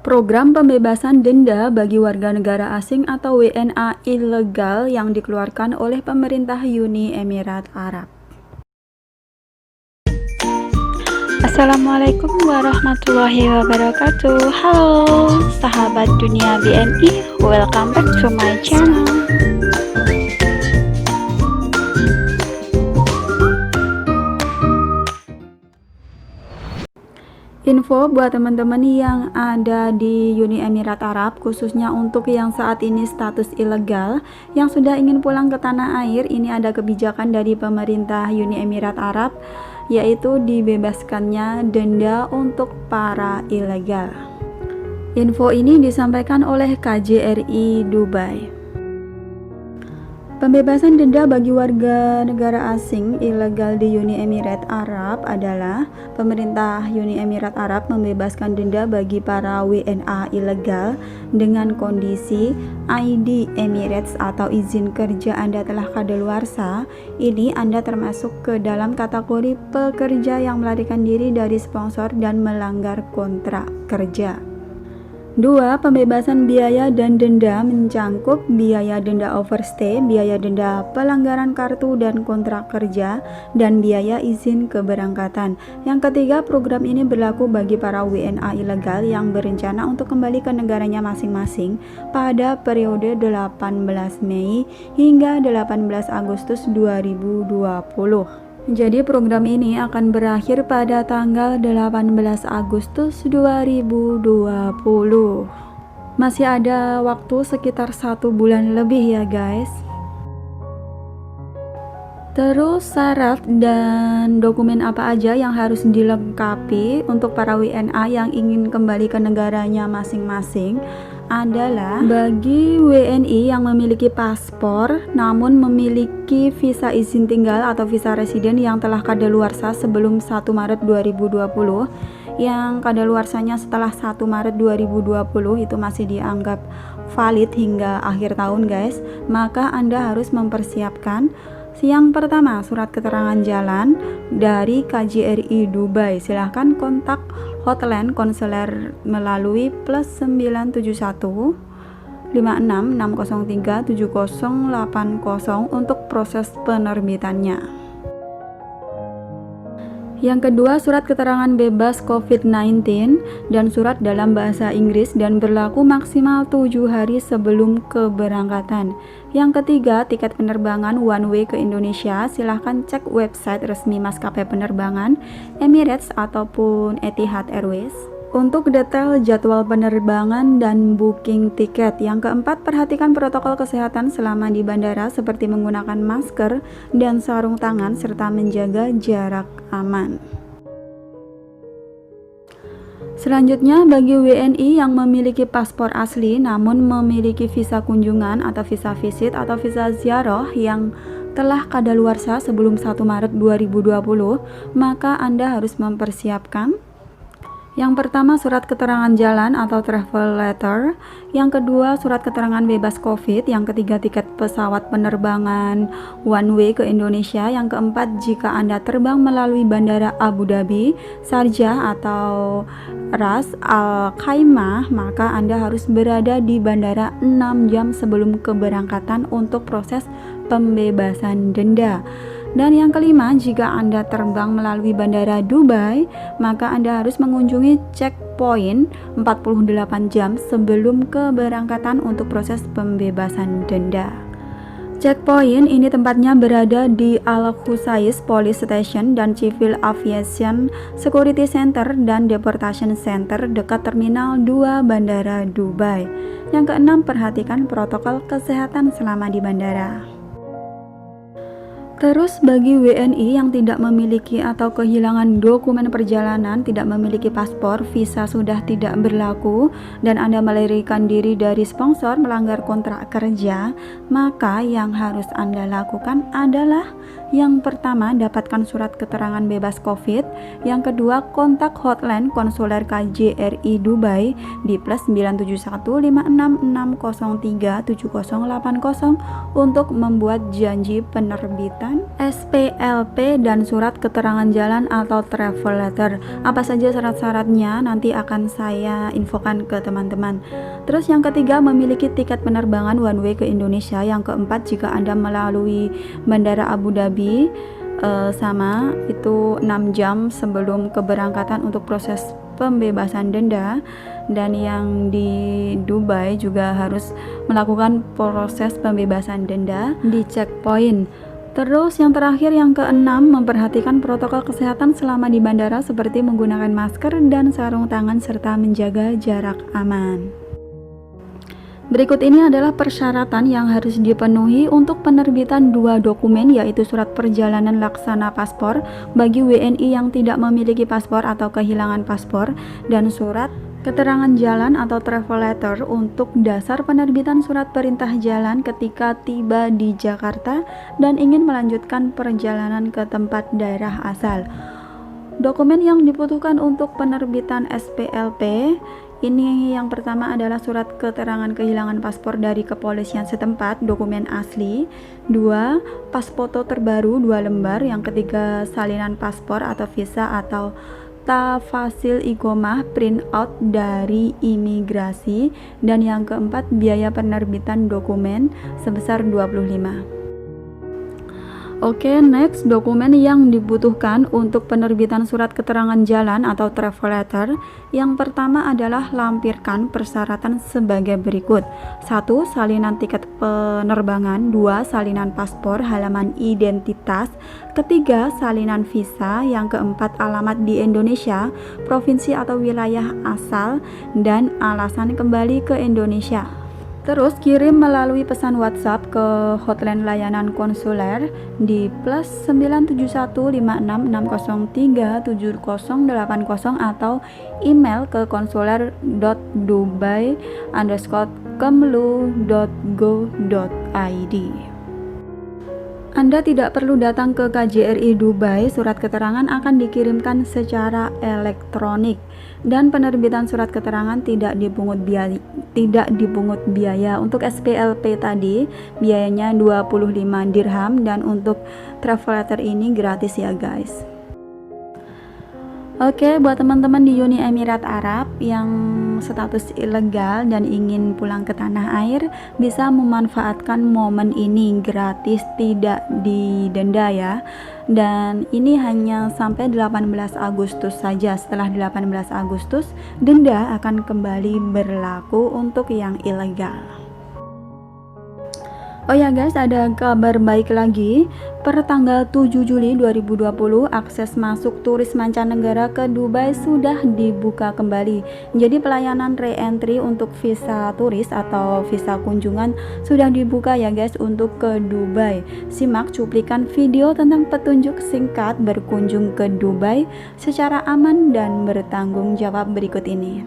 Program pembebasan denda bagi warga negara asing atau WNA ilegal yang dikeluarkan oleh pemerintah Uni Emirat Arab. Assalamualaikum warahmatullahi wabarakatuh. Halo sahabat dunia BNI, welcome back to my channel. Info buat teman-teman yang ada di Uni Emirat Arab, khususnya untuk yang saat ini status ilegal yang sudah ingin pulang ke tanah air. Ini ada kebijakan dari pemerintah Uni Emirat Arab, yaitu dibebaskannya denda untuk para ilegal. Info ini disampaikan oleh KJRI Dubai. Pembebasan denda bagi warga negara asing ilegal di Uni Emirat Arab adalah pemerintah Uni Emirat Arab membebaskan denda bagi para WNA ilegal dengan kondisi ID Emirates atau izin kerja Anda telah kadaluarsa. Ini Anda termasuk ke dalam kategori pekerja yang melarikan diri dari sponsor dan melanggar kontrak kerja. 2. Pembebasan biaya dan denda mencangkup biaya denda overstay, biaya denda pelanggaran kartu dan kontrak kerja, dan biaya izin keberangkatan. Yang ketiga, program ini berlaku bagi para WNA ilegal yang berencana untuk kembali ke negaranya masing-masing pada periode 18 Mei hingga 18 Agustus 2020. Jadi program ini akan berakhir pada tanggal 18 Agustus 2020. Masih ada waktu sekitar 1 bulan lebih ya guys. Terus syarat dan dokumen apa aja yang harus dilengkapi untuk para WNA yang ingin kembali ke negaranya masing-masing adalah bagi WNI yang memiliki paspor namun memiliki visa izin tinggal atau visa residen yang telah kadaluarsa sebelum 1 Maret 2020, yang kadaluarsanya setelah 1 Maret 2020 itu masih dianggap valid hingga akhir tahun guys, maka Anda harus mempersiapkan yang pertama, surat keterangan jalan dari KJRI Dubai. Silahkan kontak hotline konsuler melalui +971 56 603 7080 untuk proses penerbitannya. Yang kedua, surat keterangan bebas COVID-19 dan surat dalam bahasa Inggris dan berlaku maksimal 7 hari sebelum keberangkatan. Yang ketiga, tiket penerbangan one way ke Indonesia. Silahkan cek website resmi maskapai penerbangan Emirates ataupun Etihad Airways untuk detail jadwal penerbangan dan booking tiket. Yang keempat, perhatikan protokol kesehatan selama di bandara seperti menggunakan masker dan sarung tangan serta menjaga jarak aman. Selanjutnya, bagi WNI yang memiliki paspor asli namun memiliki visa kunjungan atau visa visit atau visa ziarah yang telah kadaluarsa sebelum 1 Maret 2020, maka Anda harus mempersiapkan yang pertama, surat keterangan jalan atau travel letter. Yang kedua, surat keterangan bebas COVID. Yang ketiga, tiket pesawat penerbangan one way ke Indonesia. Yang keempat, jika Anda terbang melalui Bandara Abu Dhabi, Sharjah atau Ras Al Khaimah, maka Anda harus berada di bandara 6 jam sebelum keberangkatan untuk proses pembebasan denda. Dan yang kelima, jika Anda terbang melalui Bandara Dubai, maka Anda harus mengunjungi checkpoint 48 jam sebelum keberangkatan untuk proses pembebasan denda. Checkpoint ini tempatnya berada di Al-Khusais Police Station dan Civil Aviation Security Center dan Deportation Center dekat Terminal 2 Bandara Dubai. Yang keenam, perhatikan protokol kesehatan selama di bandara. Terus bagi WNI yang tidak memiliki atau kehilangan dokumen perjalanan, tidak memiliki paspor, visa sudah tidak berlaku, dan Anda melarikan diri dari sponsor, melanggar kontrak kerja, maka yang harus Anda lakukan adalah Yang pertama, dapatkan surat keterangan bebas COVID. Yang kedua, kontak hotline konsuler KJRI Dubai di +97156603780 untuk membuat janji penerbitan SPLP dan surat keterangan jalan atau travel letter. Apa saja syarat-syaratnya nanti akan saya infokan ke teman-teman. Terus yang ketiga, memiliki tiket penerbangan one way ke Indonesia. Yang keempat, jika Anda melalui Bandara Abu Dhabi sama itu 6 jam sebelum keberangkatan untuk proses pembebasan denda. Dan yang di Dubai juga harus melakukan proses pembebasan denda di checkpoint. Terus yang terakhir, yang keenam, memperhatikan protokol kesehatan selama di bandara seperti menggunakan masker dan sarung tangan serta menjaga jarak aman. Berikut ini adalah persyaratan yang harus dipenuhi untuk penerbitan dua dokumen, yaitu surat perjalanan laksana paspor bagi WNI yang tidak memiliki paspor atau kehilangan paspor, dan surat keterangan jalan atau travel letter untuk dasar penerbitan surat perintah jalan ketika tiba di Jakarta dan ingin melanjutkan perjalanan ke tempat daerah asal. Dokumen yang dibutuhkan untuk penerbitan SPLP ini yang pertama adalah surat keterangan kehilangan paspor dari kepolisian setempat, dokumen asli. 2. Pas foto terbaru 2 lembar. Yang ketiga, salinan paspor atau visa atau tafasil iqomah print out dari imigrasi. Dan yang keempat, biaya penerbitan dokumen sebesar 25. Oke, next, dokumen yang dibutuhkan untuk penerbitan surat keterangan jalan atau travel letter. Yang pertama adalah lampirkan persyaratan sebagai berikut. 1. Salinan tiket penerbangan. 2. Salinan paspor halaman identitas. Ketiga, salinan visa. Yang keempat, alamat di Indonesia, provinsi atau wilayah asal, dan alasan kembali ke Indonesia. Terus kirim melalui pesan WhatsApp ke hotline layanan konsuler di +97156603780 atau email ke konsuler.dubai_kemlu.go.id. Anda tidak perlu datang ke KJRI Dubai, surat keterangan akan dikirimkan secara elektronik dan penerbitan surat keterangan tidak dipungut biaya. Untuk SPLP tadi biayanya 25 dirham dan untuk travel letter ini gratis ya guys. Oke, buat teman-teman di Uni Emirat Arab yang status ilegal dan ingin pulang ke tanah air, bisa memanfaatkan momen ini gratis, tidak didenda ya. Dan ini hanya sampai 18 Agustus saja. Setelah 18 Agustus, denda akan kembali berlaku untuk yang ilegal. Oh ya guys, ada kabar baik lagi. Per tanggal 7 Juli 2020, akses masuk turis mancanegara ke Dubai sudah dibuka kembali. Jadi pelayanan re-entry untuk visa turis atau visa kunjungan sudah dibuka ya guys untuk ke Dubai. Simak cuplikan video tentang petunjuk singkat berkunjung ke Dubai secara aman dan bertanggung jawab berikut ini.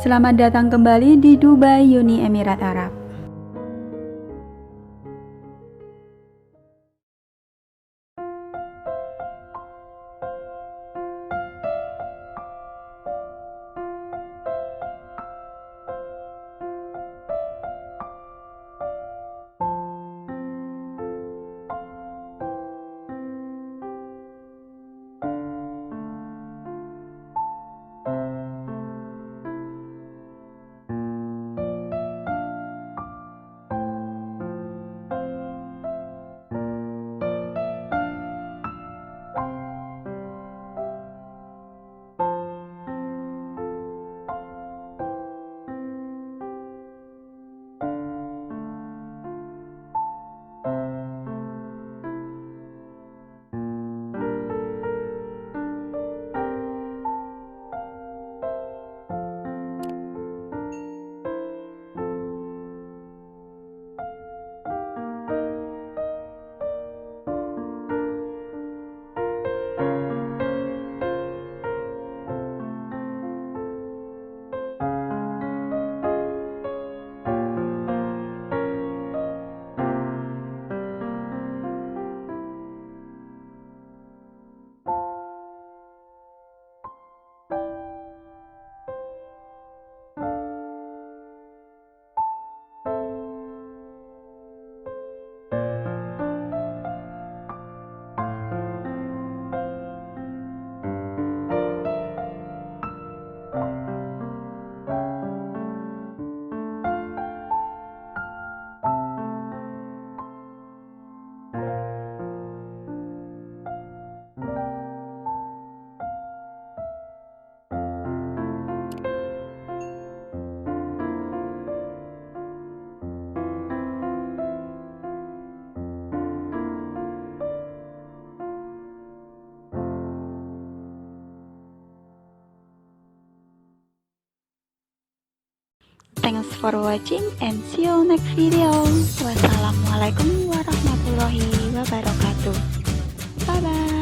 Selamat datang kembali di Dubai, Uni Emirat Arab. Thanks for watching and see you next video. Wassalamualaikum warahmatullahi wabarakatuh. Bye bye.